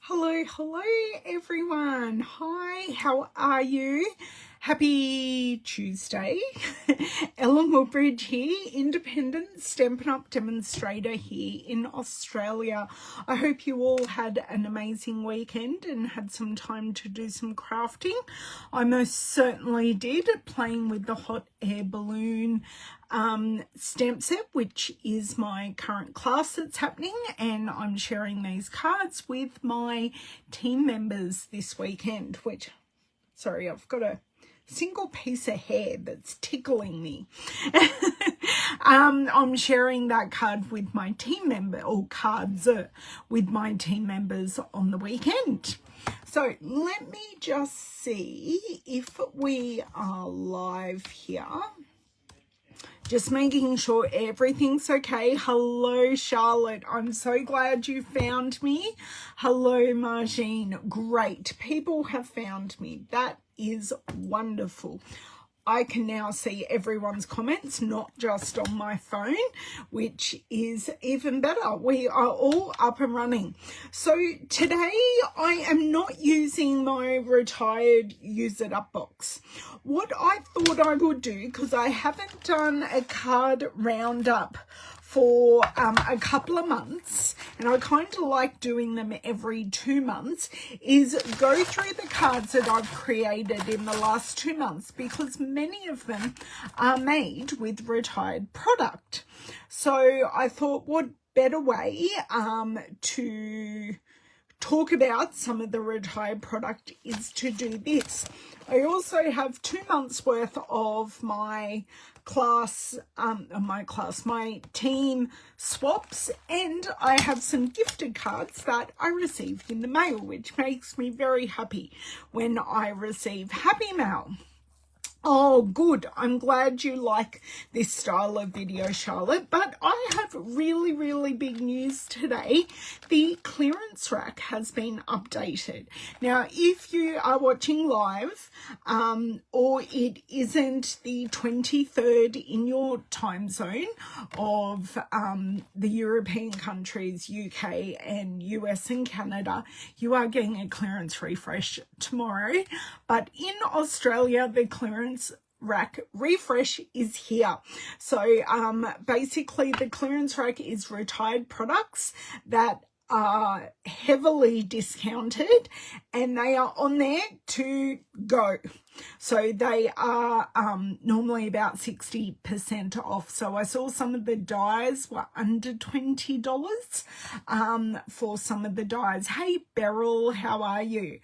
Hello everyone. Hi, how are you? Happy Tuesday. Ellen Woodbridge here, independent Stampin' Up demonstrator here in Australia. I hope you all had an amazing weekend and had some time to do some crafting. I most certainly did, playing with the hot air balloon stamp set, which is my current class that's happening, and I'm sharing these cards with my team members this weekend, which, sorry, I've got a single piece of hair that's tickling me. I'm sharing that card with my team member, or cards with my team members on the weekend. So let me just see if we are live here. Just making sure everything's okay. Hello, Charlotte. I'm so glad you found me. Hello, Margine. Great. People have found me. That is wonderful. I can now see everyone's comments, not just on my phone, which is even better. We are all up and running. So today I am not using my retired Use It Up box. What I thought I would do, because I haven't done a card roundup for a couple of months, and I kind of like doing them every 2 months, is go through the cards that I've created in the last 2 months, because many of them are made with retired product. So I thought, what better way to talk about some of the retired product is to do this. I also have 2 months worth of my my team swaps, and I have some gifted cards that I received in the mail, which makes me very happy when I receive happy mail. Oh, good. I'm glad you like this style of video, Charlotte. But I have really big news today. The clearance rack has been updated. Now, if you are watching live, or it isn't the 23rd in your time zone of the European countries, UK and US and Canada, you are getting a clearance refresh tomorrow. But in Australia, the clearance rack refresh is here. So basically the clearance rack is retired products that are heavily discounted, and they are on there to go. So they are normally about 60% off. So I saw some of the dies were under $20 for some of the dies. Hey Beryl, how are you?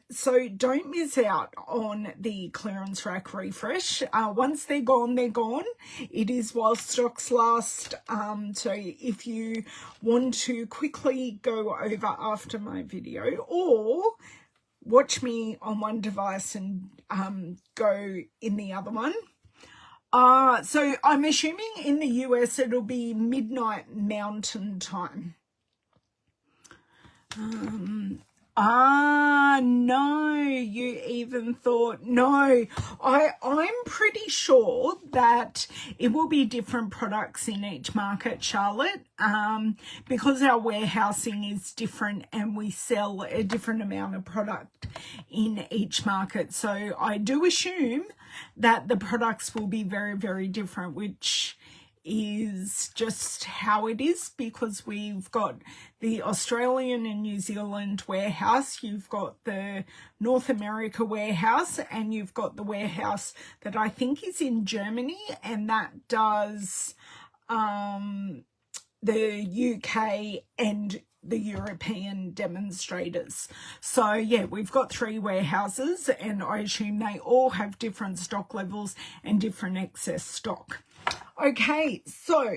So don't miss out on the clearance rack refresh. Once they're gone, they're gone. It is while stocks last. So if you want to quickly go over after my video, or watch me on one device and go in the other one. So I'm assuming in the US it'll be midnight Mountain Time. No, you even thought, no, I'm pretty sure that it will be different products in each market, Charlotte, because our warehousing is different and we sell a different amount of product in each market. So I do assume that the products will be very different, which is just how it is, because we've got the Australian and New Zealand warehouse, you've got the North America warehouse, and you've got the warehouse that I think is in Germany, and that does the UK and the European demonstrators. So yeah, we've got 3 warehouses, and I assume they all have different stock levels and different excess stock. Okay, so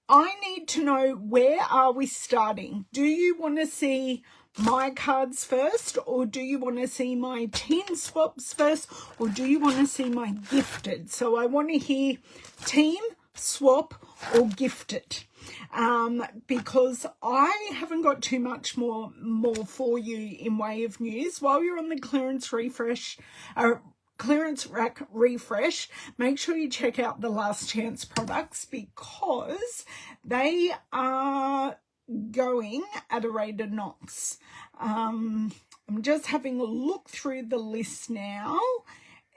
I need to know, where are we starting? Do you want to see my cards first, or do you want to see my team swaps first, or do you want to see my gifted? So I want to hear team, swap, or gifted, because I haven't got too much more for you in way of news. While you're on the clearance refresh, clearance rack refresh, make sure you check out the last chance products, because they are going at a rate of knots. I'm just having a look through the list now,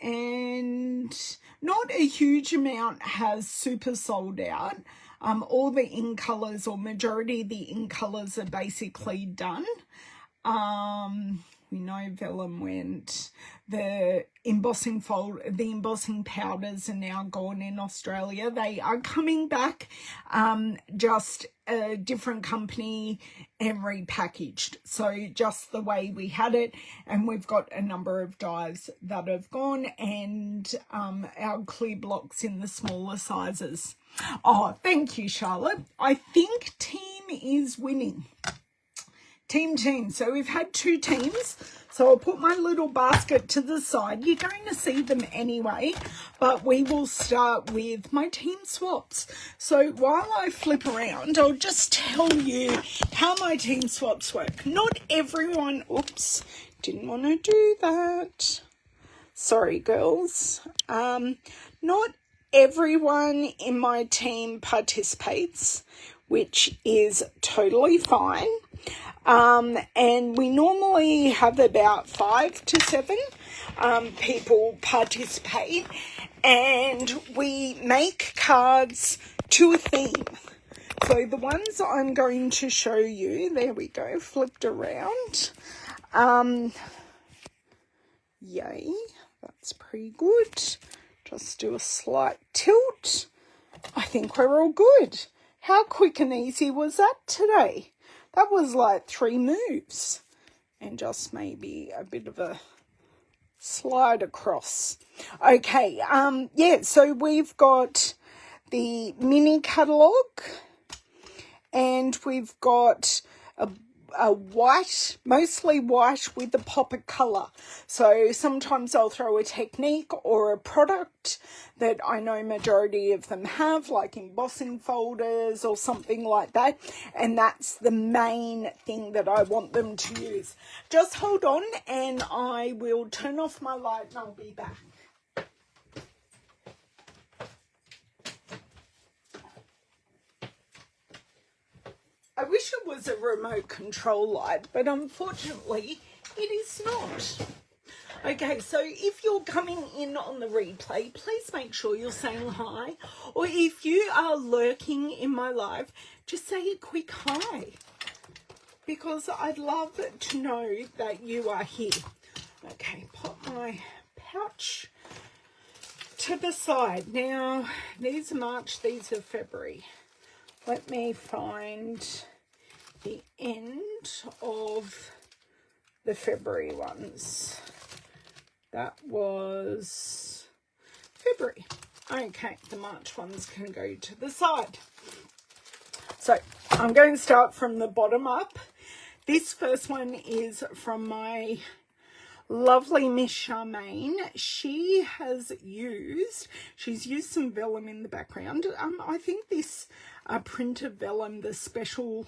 and not a huge amount has super sold out. All the in colours, or majority of the in colours, are basically done. We know vellum went. The embossing powders are now gone in Australia. They are coming back, just a different company and repackaged. So just the way we had it, and we've got a number of dies that have gone, and our clear blocks in the smaller sizes. Oh, thank you, Charlotte. I think team is winning. Team. So we've had 2 teams. So I'll put my little basket to the side. You're going to see them anyway, but we will start with my team swaps. So while I flip around, I'll just tell you how my team swaps work. Not everyone, oops, didn't want to do that. Sorry, girls. Not everyone in my team participates, which is totally fine. And we normally have about 5 to 7 people participate, and we make cards to a theme. So the ones I'm going to show you, there we go, flipped around. Yay, that's pretty good. Just do a slight tilt. I think we're all good. How quick and easy was that today? That was like 3 moves, and just maybe a bit of a slide across. Okay, yeah, so we've got the mini catalogue, and we've got a white, mostly white with a pop of colour. So sometimes I'll throw a technique or a product that I know majority of them have, like embossing folders or something like that. And that's the main thing that I want them to use. Just hold on and I will turn off my light and I'll be back. I wish it was a remote control light, but unfortunately it is not. Okay, so if you're coming in on the replay, please make sure you're saying hi. Or if you are lurking in my live, just say a quick hi, because I'd love to know that you are here. Okay, pop my pouch to the side. Now, these are March, these are February. Let me find the end of the February ones. That was February. Okay, the March ones can go to the side. So I'm going to start from the bottom up. This first one is from my lovely Miss Charmaine. She's used some vellum in the background. I think this printer vellum, the special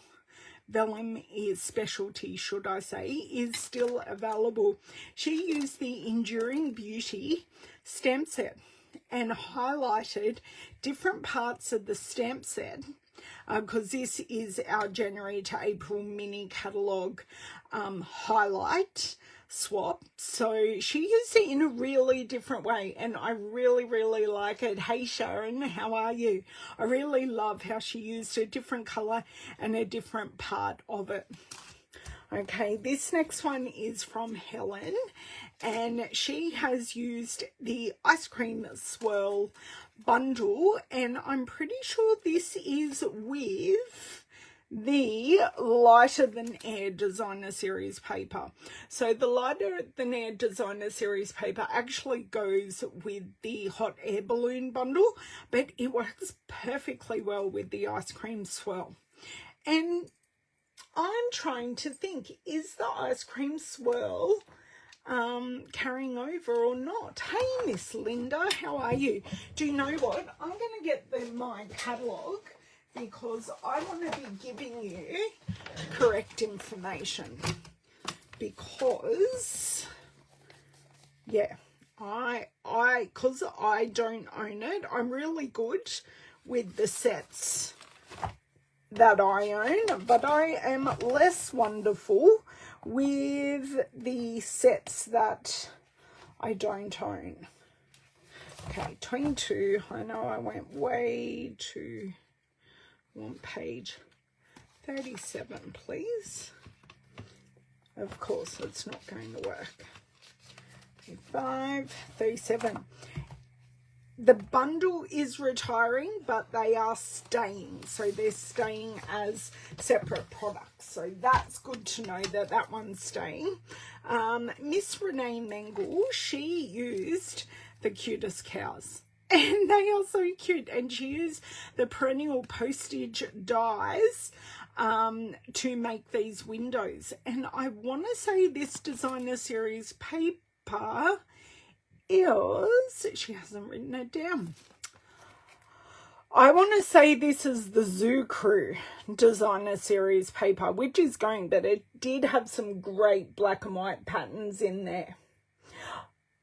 vellum is specialty, should I say, is still available. She used the Enduring Beauty stamp set and highlighted different parts of the stamp set, because this is our January to April mini catalogue highlight swap. So she used it in a really different way, and I really like it. Hey Sharon, how are you? I really love how she used a different color and a different part of it. Okay, this next one is from Helen, and she has used the ice cream swirl bundle, and I'm pretty sure this is with the Lighter Than Air Designer Series paper. So the Lighter Than Air Designer Series paper actually goes with the hot air balloon bundle, but it works perfectly well with the ice cream swirl. And I'm trying to think, is the ice cream swirl carrying over or not? Hey Miss Linda, how are you? Do you know what? I'm going to get my catalogue, because I want to be giving you correct information, because yeah, because I don't own it, I'm really good with the sets. that I own, but I am less wonderful with the sets that I don't own. Okay, 22. I know I went way to one page. 37, please. Of course, it's not going to work. 35, 37. The bundle is retiring, but they are staying. So they're staying as separate products. So that's good to know that that one's staying. Miss Renee Mengel, she used the cutest cows. And they are so cute. And she used the perennial postage dies to make these windows. And I want to say this designer series paper is, she hasn't written it down. I want to say this is the Zoo Crew designer series paper, which is going, but it did have some great black and white patterns in there.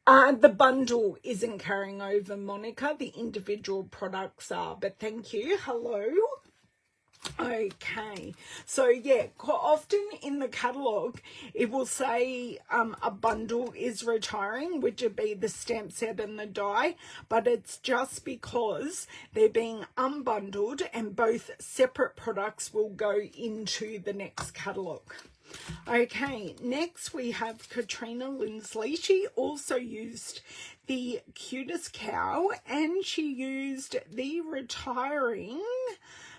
The bundle isn't carrying over, Monica. The individual products are, but thank you. Hello. Okay, so yeah, quite often in the catalogue it will say a bundle is retiring, which would be the stamp set and the die, but it's just because they're being unbundled and both separate products will go into the next catalogue. Okay, next we have Katrina Lindsley. She also used the cutest cow and she used the retiring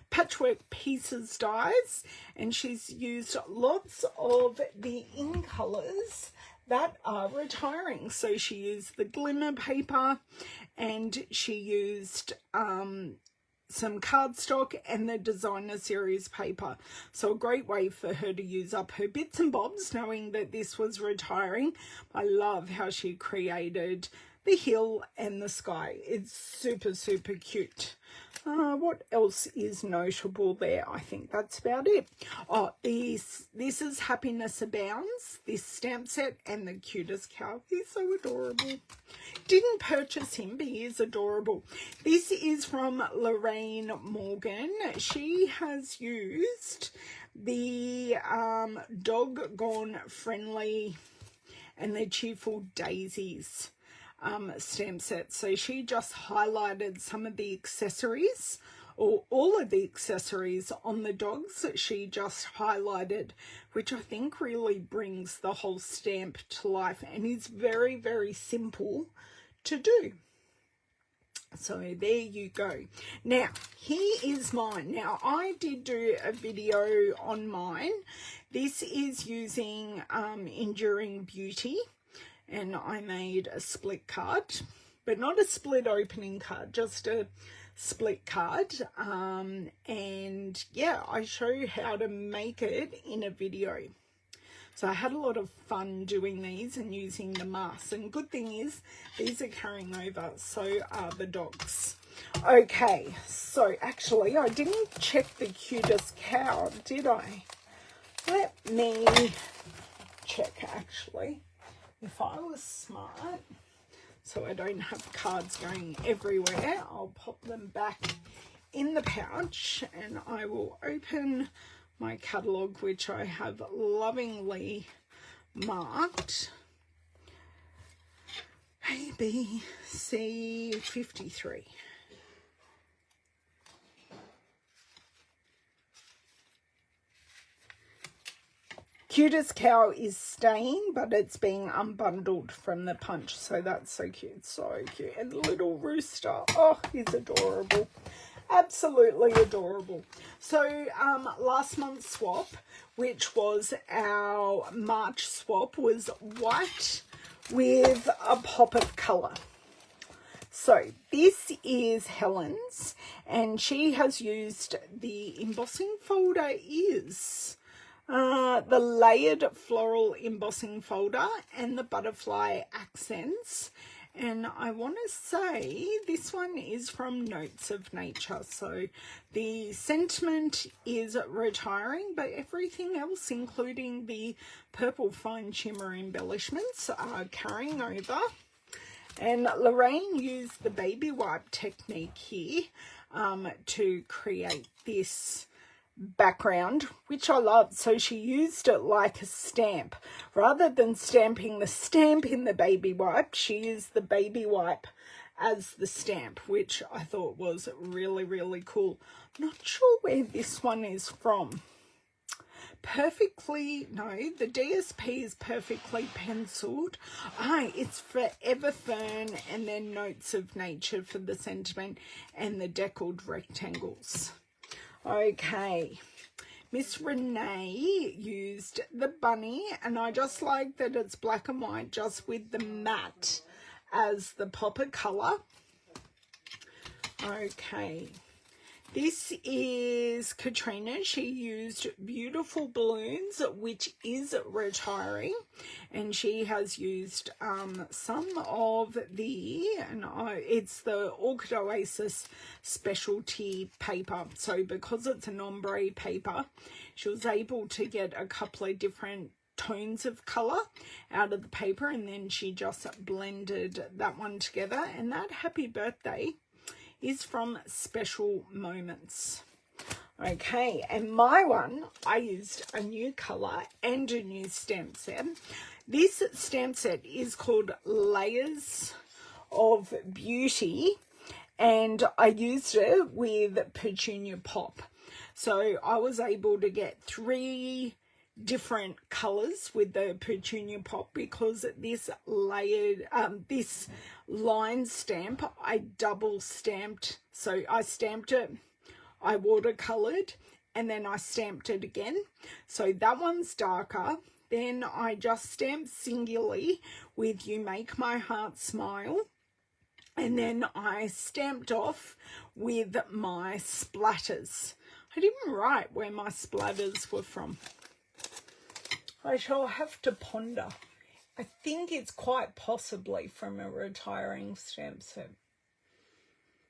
patchwork pieces dies, and she's used lots of the in colors that are retiring. So she used the glimmer paper and she used some cardstock and the designer series paper. So a great way for her to use up her bits and bobs, knowing that this was retiring. I love how she created the hill and the sky. It's super, super cute. What else is notable there? I think that's about it. Oh, this is Happiness Abounds, this stamp set, and the cutest cow. He's so adorable. Didn't purchase him, but he is adorable. This is from Lorraine Morgan. She has used the Doggone Friendly and the Cheerful Daisies stamp set. So she just highlighted some of the accessories, or all of the accessories on the dogs that she just highlighted, which I think really brings the whole stamp to life and is very, very simple to do. So there you go. Now here is mine. Now I did do a video on mine. This is using Enduring Beauty. And I made a split card, but not a split opening card, just a split card. And yeah, I show you how to make it in a video. So I had a lot of fun doing these and using the masks. And good thing is, these are carrying over, so are the dogs. Okay, so actually, I didn't check the cutest cow, did I? Let me check, actually. If I was smart, so I don't have cards going everywhere, I'll pop them back in the pouch and I will open my catalogue, which I have lovingly marked ABC 53. Cutest cow is staying, but it's being unbundled from the punch. So that's so cute, so cute. And the little rooster, oh, he's adorable. Absolutely adorable. So last month's swap, which was our March swap, was white with a pop of colour. So this is Helen's, and she has used the embossing folder is the layered floral embossing folder and the butterfly accents. And I want to say this one is from Notes of Nature. So the sentiment is retiring, but everything else, including the purple fine shimmer embellishments, are carrying over. And Lorraine used the baby wipe technique here to create this background, which I love. So she used it like a stamp. Rather than stamping the stamp in the baby wipe, she used the baby wipe as the stamp, which I thought was really, really cool. Not sure where this one is from. Perfectly, no, the DSP is perfectly penciled. It's Forever Fern, and then Notes of Nature for the sentiment, and the deckled rectangles. Okay, Miss Renee used the bunny, and I just like that it's black and white, just with the matte as the popper colour. Okay, this is Katrina. She used Beautiful Balloons, which is retiring, and she has used some of the, it's the Orchid Oasis specialty paper. So because it's an ombre paper, she was able to get a couple of different tones of color out of the paper, and then she just blended that one together. And that Happy Birthday is from Special Moments. Okay, and my one, I used a new color and a new stamp set. This stamp set is called Layers of Beauty, and I used it with Petunia Pop. So I was able to get 3 different colors with the Petunia Pop, because this layered this line stamp I double stamped. So I stamped it, I watercolored, and then I stamped it again. So that one's darker. Then I just stamped singularly with You Make My Heart Smile, and then I stamped off with my splatters. I didn't write where my splatters were from. I shall have to ponder. I think it's quite possibly from a retiring stamp set.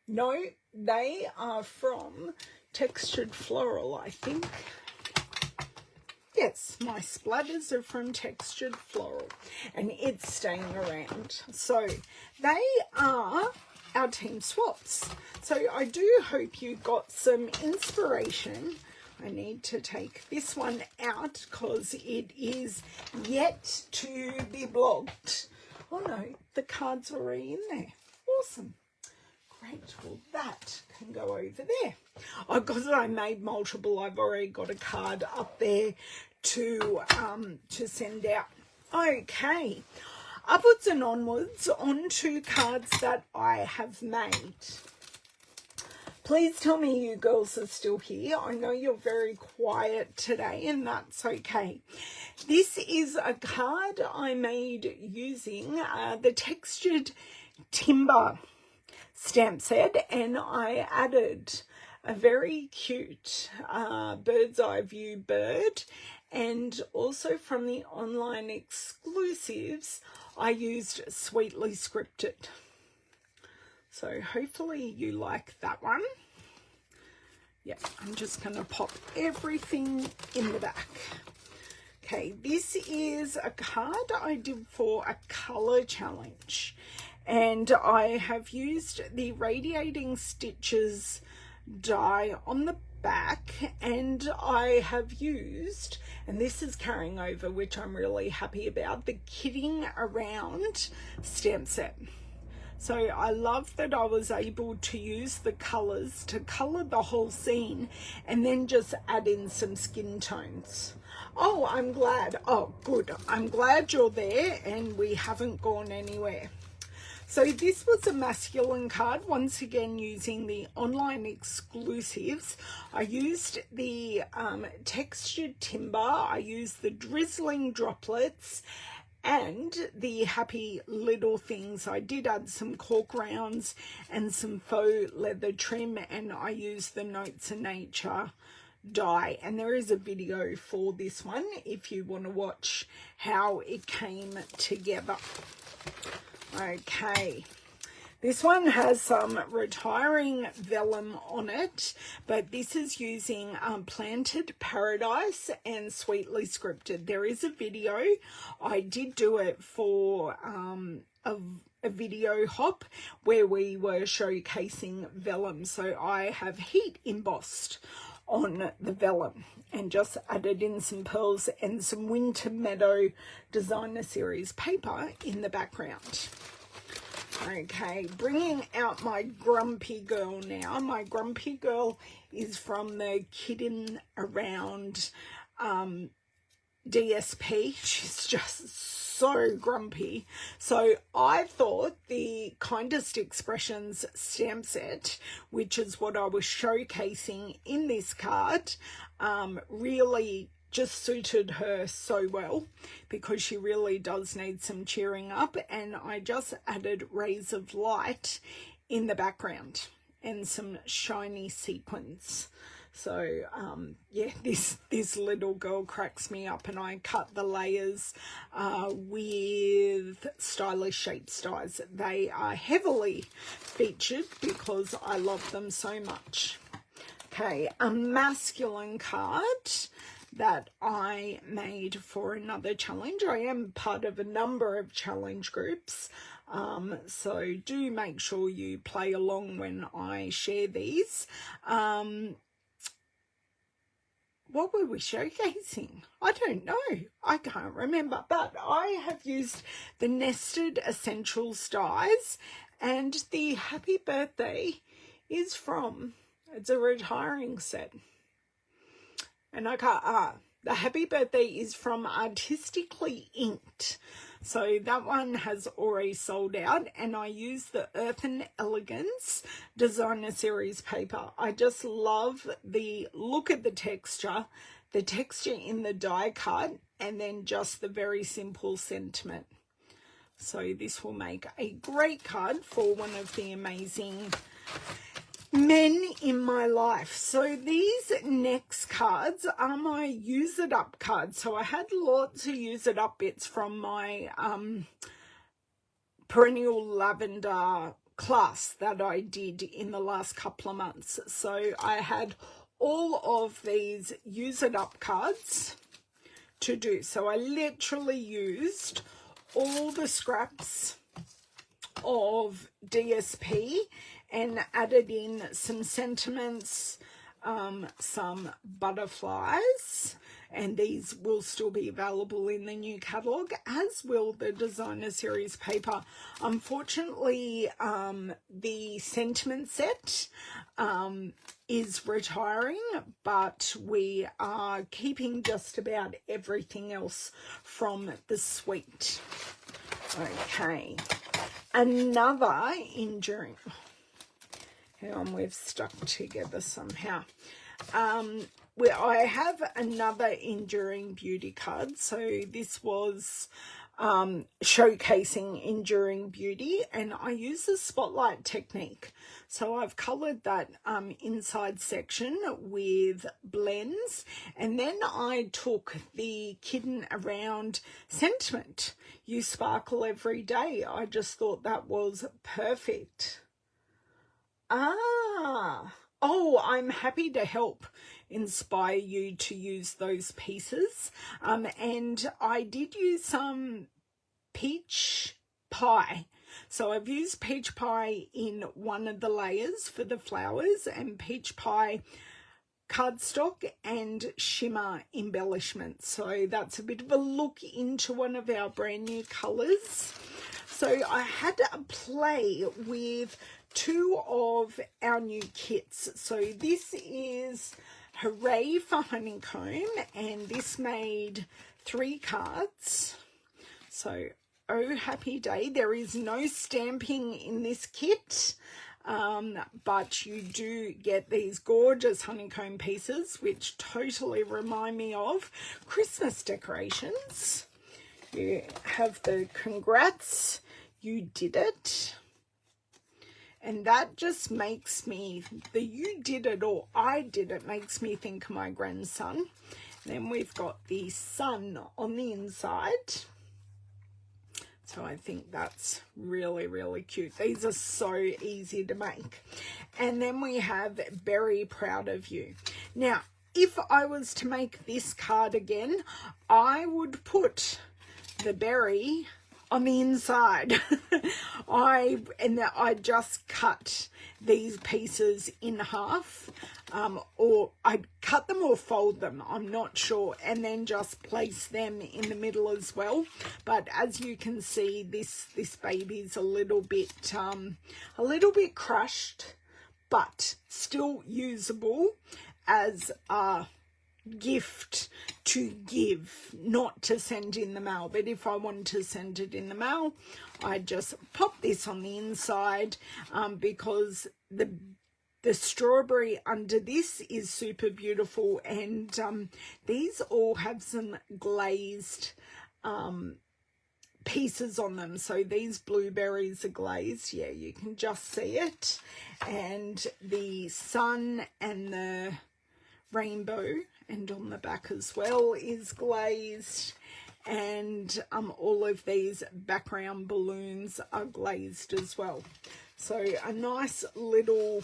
No, they are from Textured Floral, I think. Yes, my splatters are from Textured Floral, and it's staying around. So they are our team swaps. So I do hope you got some inspiration. I need to take this one out because it is yet to be blogged. Oh no, the card's already in there. Awesome. Great. Well, that can go over there. Oh, because I made multiple, I've already got a card up there to send out. Okay. Upwards and onwards onto cards that I have made. Please tell me you girls are still here. I know you're very quiet today, and that's okay. This is a card I made using the Textured Timber stamp set, and I added a very cute bird's eye view bird, and also from the online exclusives, I used Sweetly Scripted. So hopefully you like that one. Yeah, I'm just going to pop everything in the back. Okay, this is a card I did for a colour challenge. And I have used the Radiating Stitches die on the back, and I have used, and this is carrying over, which I'm really happy about, the Kidding Around stamp set. So I love that I was able to use the colours to colour the whole scene and then just add in some skin tones. Oh, I'm glad. Oh, good. I'm glad you're there and we haven't gone anywhere. So this was a masculine card, once again using the online exclusives. I used the Textured Timber, I used the Drizzling Droplets, and the Happy Little Things. I did add some cork rounds and some faux leather trim, and I used the Notes of Nature die. And there is a video for this one if you want to watch how it came together. Okay, this one has some retiring vellum on it, but this is using Planted Paradise and Sweetly Scripted. There is a video. I did do it for a video hop where we were showcasing vellum. So I have heat embossed on the vellum, and just added in some pearls and some Winter Meadow Designer Series paper in the background. Okay, bringing out my Grumpy Girl now. My Grumpy Girl is from the Kidding Around DSP. She's just so grumpy. So I thought the Kindest Expressions stamp set, which is what I was showcasing in this card, really just suited her so well, because she really does need some cheering up. And I just added rays of light in the background and some shiny sequins. So yeah, this little girl cracks me up, and I cut the layers with Stylish Shapes dies. They are heavily featured because I love them so much. Okay, a masculine card that I made for another challenge. I am part of a number of challenge groups, so do make sure you play along when I share these. What were we showcasing? I don't know. I can't remember. But I have used the Nested Essentials dies, and the Happy Birthday is from, it's a retiring set. And I can't, the Happy Birthday is from Artistically Inked. So that one has already sold out, and I use the Earth and Elegance Designer Series paper. I just love the look of the texture in the die cut, and then just the very simple sentiment. So this will make a great card for one of the amazing men in my life. So these next cards are my Use It Up cards. So I had lots of Use It Up bits from my Perennial Lavender class that I did in the last couple of months. So I had all of these Use It Up cards to do. So I literally used all the scraps of DSP and added in some sentiments, some butterflies, and these will still be available in the new catalogue, as will the Designer Series paper. Unfortunately, the sentiment set is retiring, but we are keeping just about everything else from the suite. Okay, another enduring... Hang on, we've stuck together somehow. Where I have another Enduring Beauty card. So this was showcasing Enduring Beauty, and I use the spotlight technique. So I've coloured that inside section with blends, and then I took the Kidding Around sentiment, You Sparkle Every Day. I just thought that was perfect. Oh, I'm happy to help inspire you to use those pieces. And I did use some peach pie. So I've used peach pie in one of the layers for the flowers, and peach pie cardstock and shimmer embellishments. So that's a bit of a look into one of our brand new colours. So I had a play with two of our new kits. So this is Hooray for Honeycomb, and this made 3 cards. So Oh Happy Day. There is no stamping in this kit, but you do get these gorgeous honeycomb pieces, which totally remind me of Christmas decorations. You have the congrats, you did it. And that just makes me, the you did it or I did it makes me think of my grandson. Then we've got the sun on the inside. So I think that's really, really cute. These are so easy to make. And then we have Very Proud of You. Now, if I was to make this card again, I would put the berry on the inside. I just cut these pieces in half, or I cut them or fold them, I'm not sure, and then just place them in the middle as well. But as you can see, this baby's a little bit crushed, but still usable as a gift to give, not to send in the mail. But if I want to send it in the mail, I just pop this on the inside, because the strawberry under this is super beautiful, and these all have some glazed pieces on them. So these blueberries are glazed, yeah, you can just see it, and the sun and the rainbow, and on the back as well, is glazed, and all of these background balloons are glazed as well. So a nice little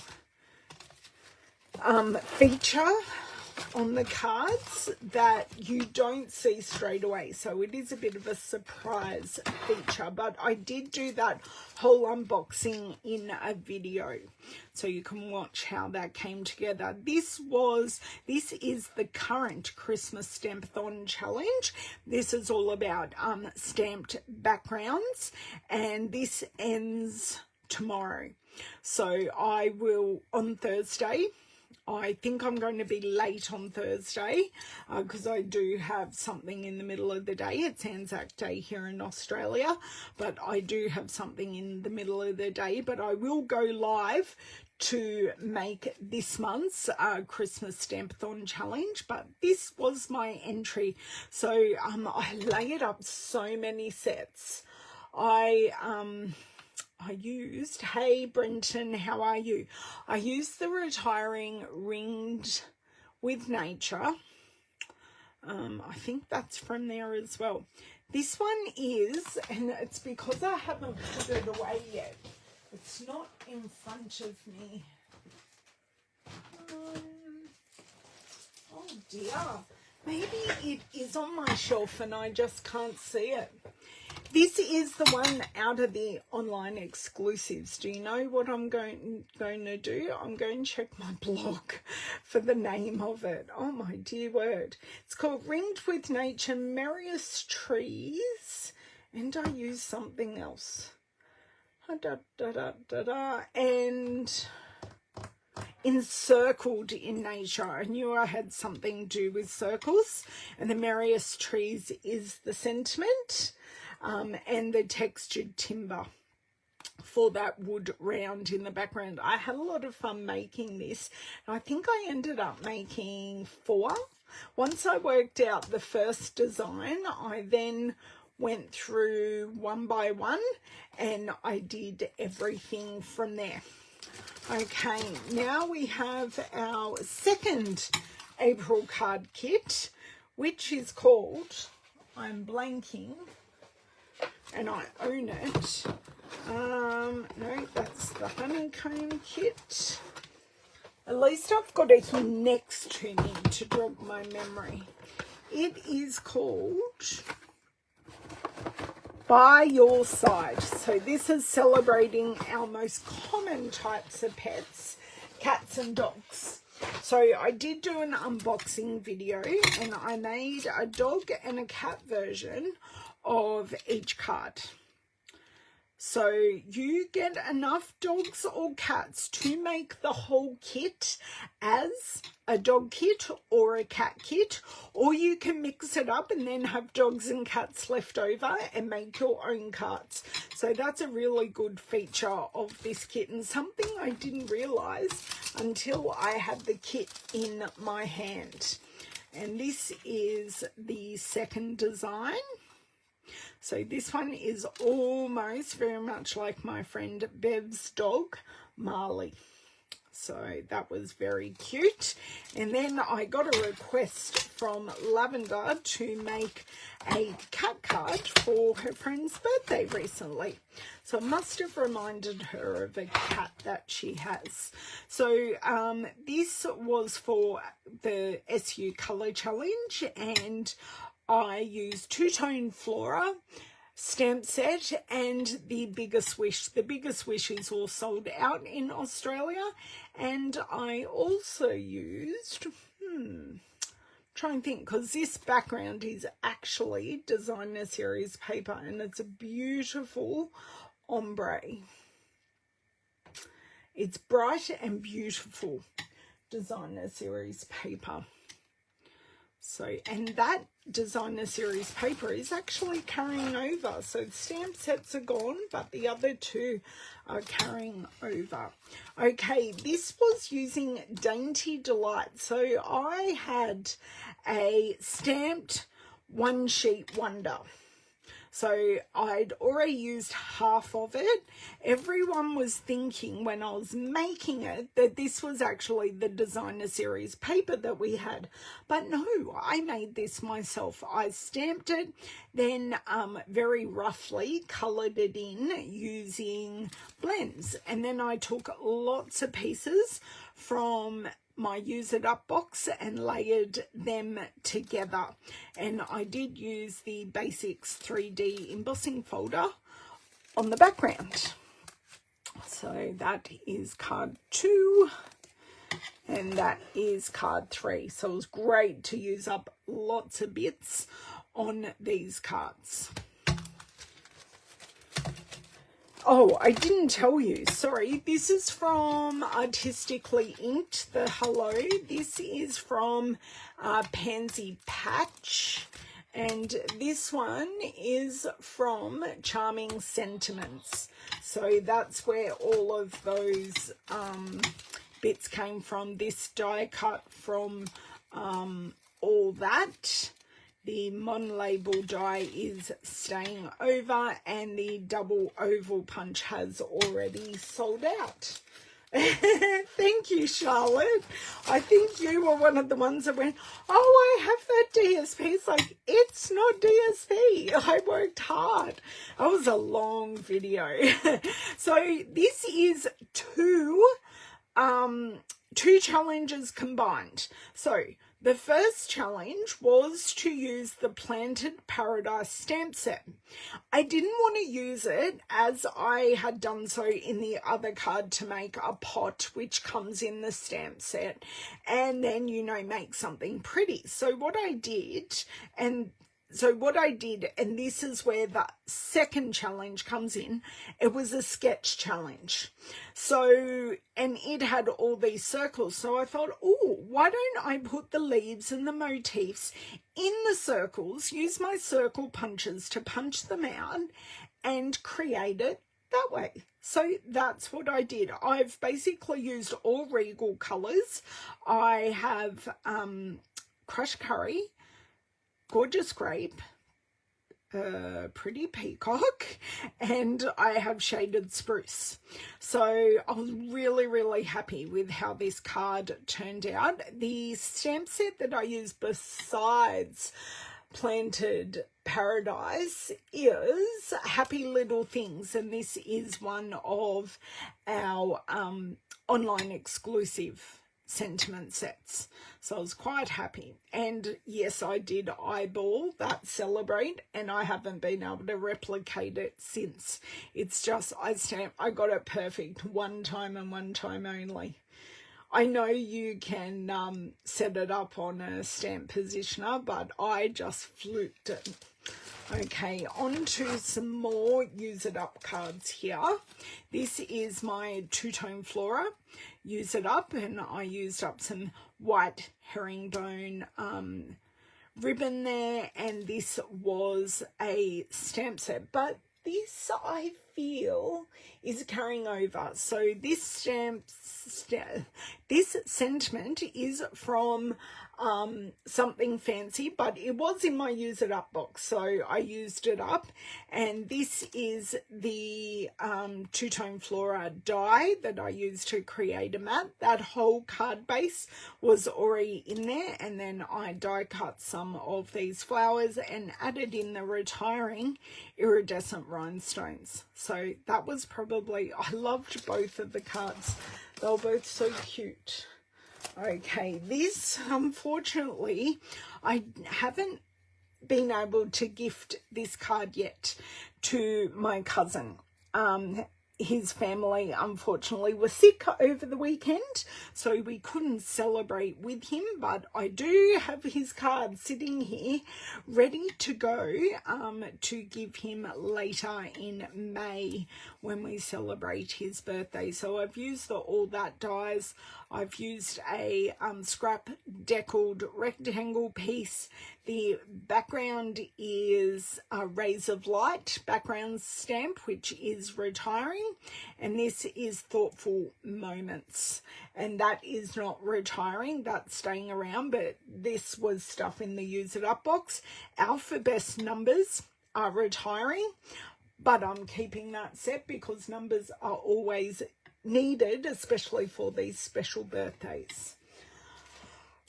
feature on the cards that you don't see straight away, so it is a bit of a surprise feature. But I did do that whole unboxing in a video, so you can watch how that came together. This is the current Christmas Stampathon challenge. This is all about stamped backgrounds, and this ends tomorrow. So I will, on Thursday, I think I'm going to be late on Thursday, because I do have something in the middle of the day. It's Anzac Day here in Australia, but I do have something in the middle of the day. But I will go live to make this month's Christmas Stampathon challenge. But this was my entry. So I layered up so many sets. I used, hey Brenton, how are you? I used the Retiring Ringed with Nature. I think that's from there as well. This one is, and it's because I haven't put it away yet. It's not in front of me. Oh dear. Maybe it is on my shelf and I just can't see it. This is the one out of the online exclusives. Do you know what I'm going to do? I'm going to check my blog for the name of it. Oh my dear word. It's called Ringed with Nature, Merriest Trees, and I use something else. And Encircled in Nature. I knew I had something to do with circles, and the Merriest Trees is the sentiment. And the textured timber for that wood round in the background. I had a lot of fun making this. I think I ended up making 4. Once I worked out the first design, I then went through one by one and I did everything from there. Okay, now we have our second April card kit, which is called, I'm blanking, and I own it. No, that's the honeycomb kit. At least I've got it here next to me to jog my memory. It is called By Your Side. So this is celebrating our most common types of pets, cats and dogs. So I did do an unboxing video and I made a dog and a cat version of each card. So you get enough dogs or cats to make the whole kit as a dog kit or a cat kit, or you can mix it up and then have dogs and cats left over and make your own cards. So that's a really good feature of this kit, and something I didn't realize until I had the kit in my hand. And this is the second design. So this one is almost very much like my friend Bev's dog, Marley. So that was very cute. And then I got a request from Lavender to make a cat card for her friend's birthday recently. So I must have reminded her of a cat that she has. So this was for the SU Colour Challenge, and I used two-tone flora, stamp set and the Biggest Wish. The Biggest Wish is all sold out in Australia, and I also used, try and think, because this background is actually Designer Series paper, and it's a beautiful ombre. It's bright and beautiful Designer Series paper. So, and that Designer Series paper is actually carrying over. So the stamp sets are gone, but the other two are carrying over. Okay, this was using Dainty Delight. So I had a stamped One Sheet Wonder. So I'd already used half of it. Everyone was thinking when I was making it that this was actually the Designer Series paper that we had. But no, I made this myself. I stamped it, then very roughly coloured it in using blends. And then I took lots of pieces from my Use It Up box and layered them together. And I did use the Basics 3D embossing folder on the background. So that is card 2 and that is card 3. So it was great to use up lots of bits on these cards. Oh, I didn't tell you, sorry. This is from Artistically Inked, the Hello. This is from Pansy Patch. And this one is from Charming Sentiments. So that's where all of those bits came from. This die cut from all that. The Mon Label die is staying over, and the double oval punch has already sold out. Thank you, Charlotte. I think you were one of the ones that went, oh, I have that DSP. It's like, it's not DSP. I worked hard. That was a long video. So this is two challenges combined. So the first challenge was to use the Planted Paradise stamp set. I didn't want to use it as I had done so in the other card to make a pot, which comes in the stamp set, and then, you know, make something pretty. So what I did, and this is where the second challenge comes in, it was a sketch challenge. So, and it had all these circles. So I thought, oh, why don't I put the leaves and the motifs in the circles, use my circle punches to punch them out and create it that way. So that's what I did. I've basically used all Regal colours. I have Crushed Curry, Gorgeous Grape, Pretty Peacock, and I have Shaded Spruce. So I was really, really happy with how this card turned out. The stamp set that I used besides Planted Paradise is Happy Little Things, and this is one of our online exclusive sentiment sets. So I was quite happy. And yes, I did eyeball that Celebrate, and I haven't been able to replicate it since. It's just I got it perfect one time and one time only. I know you can set it up on a stamp positioner, but I just fluked it. Okay, on to some more Use It Up cards here. This is my two-tone Flora Use It Up, and I used up some white herringbone ribbon there, and this was a stamp set, but this I feel is carrying over. So this this sentiment is from Something Fancy, but it was in my Use It Up box, so I used it up. And this is the two-tone Flora die that I used to create a mat. That whole card base was already in there, and then I die cut some of these flowers and added in the retiring iridescent rhinestones. So that was probably, I loved both of the cards. They were both so cute. Okay, this, unfortunately, I haven't been able to gift this card yet to my cousin. His family unfortunately was sick over the weekend, so we couldn't celebrate with him, but I do have his card sitting here ready to go to give him later in May when we celebrate his birthday. So I've used all that dies. I've used a scrap deckled rectangle piece. The background is a Rays of Light background stamp, which is retiring, and this is Thoughtful Moments, and that is not retiring, that's staying around, but this was stuff in the Use It Up box. Alphabet numbers are retiring, but I'm keeping that set because numbers are always needed, especially for these special birthdays.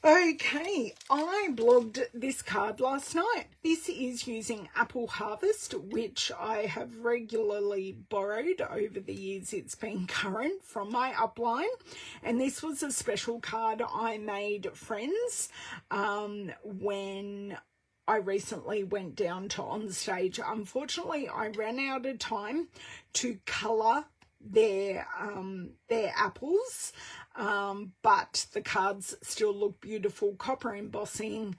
Okay, I blogged this card last night. This is using Apple Harvest, which I have regularly borrowed over the years it's been current from my upline. And this was a special card I made friends when I recently went down to On Stage. Unfortunately, I ran out of time to colour their apples, but the cards still look beautiful. Copper embossing,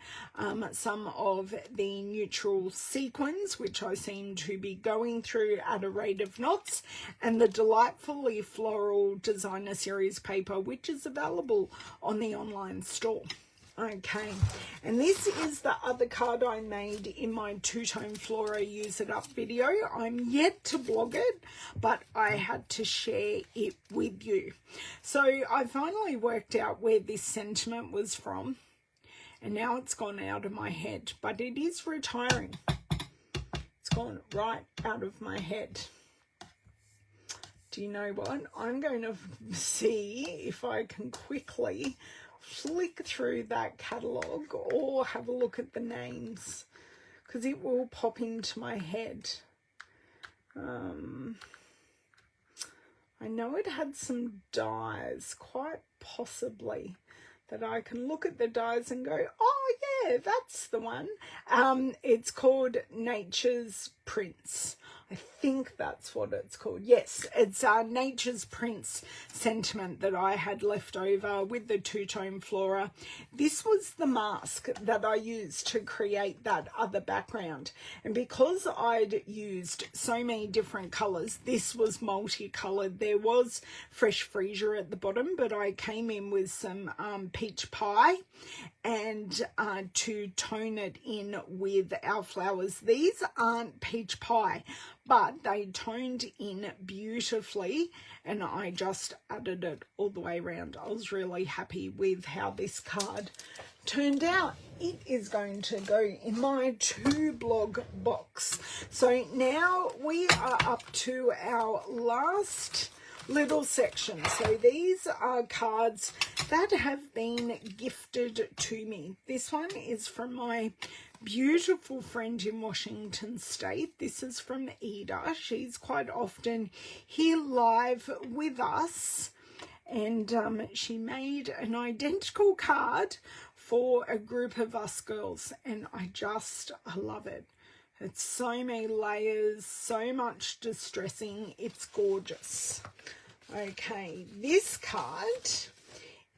some of the neutral sequins, which I seem to be going through at a rate of knots, and the delightfully floral designer series paper, which is available on the online store. Okay, and this is the other card I made in my two-tone flora Use It Up video. I'm yet to blog it, but I had to share it with you. So I finally worked out where this sentiment was from, and now it's gone out of my head, but it is retiring. It's gone right out of my head. Do you know what? I'm going to see if I can quickly flick through that catalogue or have a look at the names, because it will pop into my head. I know it had some dies, quite possibly, that I can look at the dies and go, oh yeah, that's the one. It's called Nature's Prince. I think that's what it's called. Yes, it's Nature's Prince sentiment that I had left over with the two-tone flora. This was the mask that I used to create that other background. And because I'd used so many different colours, this was multicolored. There was fresh freesia at the bottom, but I came in with some peach pie and to tone it in with our flowers. These aren't peach pie, but they toned in beautifully, and I just added it all the way around. I was really happy with how this card turned out. It is going to go in my to blog box. So now we are up to our last little section. So these are cards that have been gifted to me. This one is from my beautiful friend in Washington State. This is from Ida. She's quite often here live with us, and she made an identical card for a group of us girls, and I love it. It's so many layers, so much distressing. It's gorgeous. Okay, this card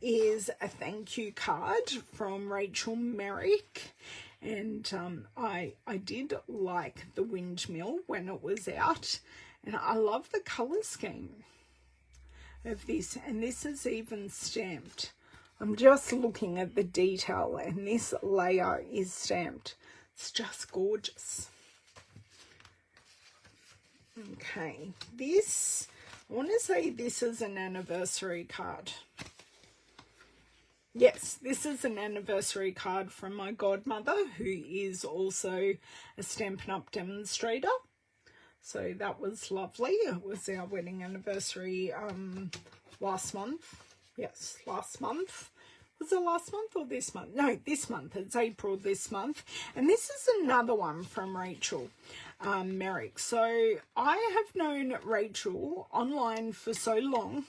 is a thank you card from Rachel Merrick, and I did like the windmill when it was out, and I love the colour scheme of this, and this is even stamped. I'm just looking at the detail, and this layer is stamped. It's just gorgeous. Okay, this, I want to say this is an anniversary card. Yes, this is an anniversary card from my godmother, who is also a Stampin' Up! Demonstrator. So that was lovely. It was our wedding anniversary last month. Yes, last month. Was it last month or this month? No, this month. It's April this month. And this is another one from Rachel Merrick. So I have known Rachel online for so long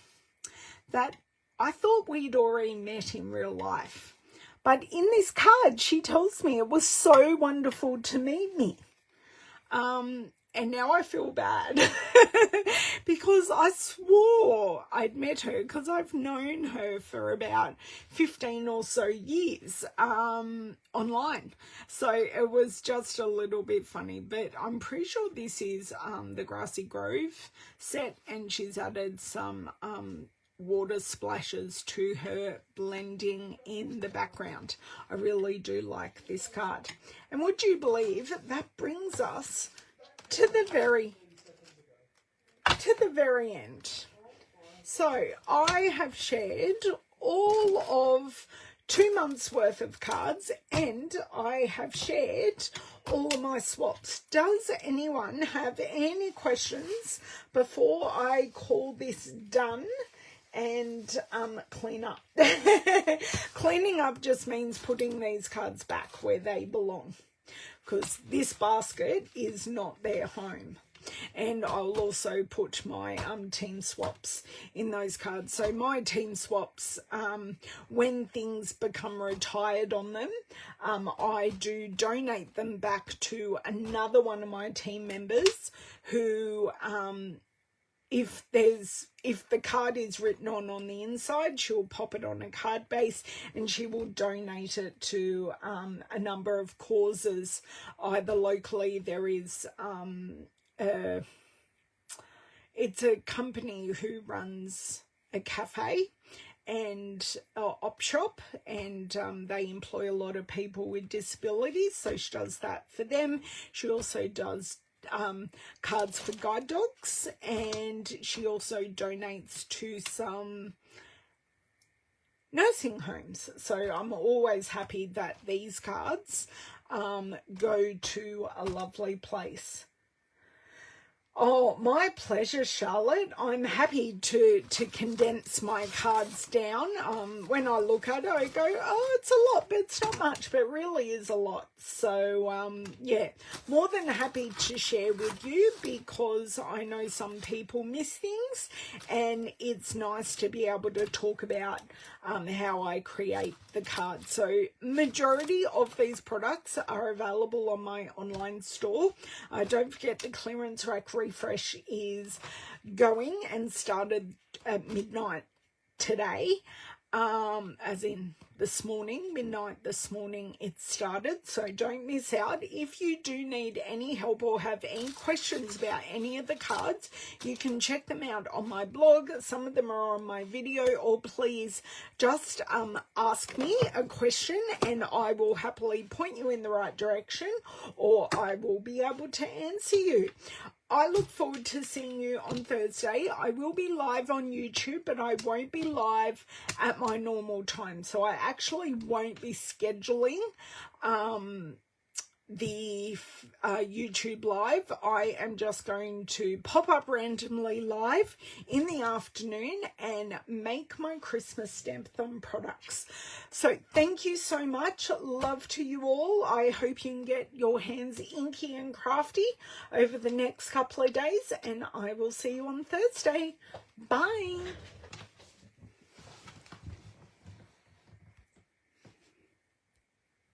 that I thought we'd already met in real life. But in this card, she tells me it was so wonderful to meet me. And now I feel bad because I swore I'd met her, because I've known her for about 15 or so years online. So it was just a little bit funny, but I'm pretty sure this is the Grassy Grove set, and she's added some water splashes to her blending in the background. I really do like this card. And would you believe that brings us to the very end. So I have shared all of 2 months worth of cards, and I have shared all of my swaps. Does anyone have any questions before I call this done and clean up? Cleaning up just means putting these cards back where they belong, because this basket is not their home. And I'll also put my team swaps in those cards. So my team swaps, when things become retired on them, I do donate them back to another one of my team members who, if the card is written on the inside, she'll pop it on a card base, and she will donate it to a number of causes. Either locally, there is it's a company who runs a cafe and op shop, and they employ a lot of people with disabilities, so she does that for them. She also does cards for guide dogs, and she also donates to some nursing homes. So I'm always happy that these cards go to a lovely place. Oh, my pleasure, Charlotte. I'm happy to condense my cards down. When I look at it, I go, oh, it's a lot, but it's not much, but it really is a lot. So, yeah, more than happy to share with you, because I know some people miss things, and it's nice to be able to talk about how I create the cards. So majority of these products are available on my online store. Don't forget the clearance rack refresh is going and started at midnight today, as in this morning, midnight this morning it started, so don't miss out. If you do need any help or have any questions about any of the cards, you can check them out on my blog. Some of them are on my video, or please just ask me a question and I will happily point you in the right direction, or I will be able to answer you. I look forward to seeing you on Thursday. I will be live on YouTube, but I won't be live at my normal time. So I actually won't be scheduling the YouTube live. I am just going to pop up randomly live in the afternoon and make my Christmas Stampin' products. So thank you so much. Love to you all. I hope you can get your hands inky and crafty over the next couple of days, and I will see you on Thursday. Bye.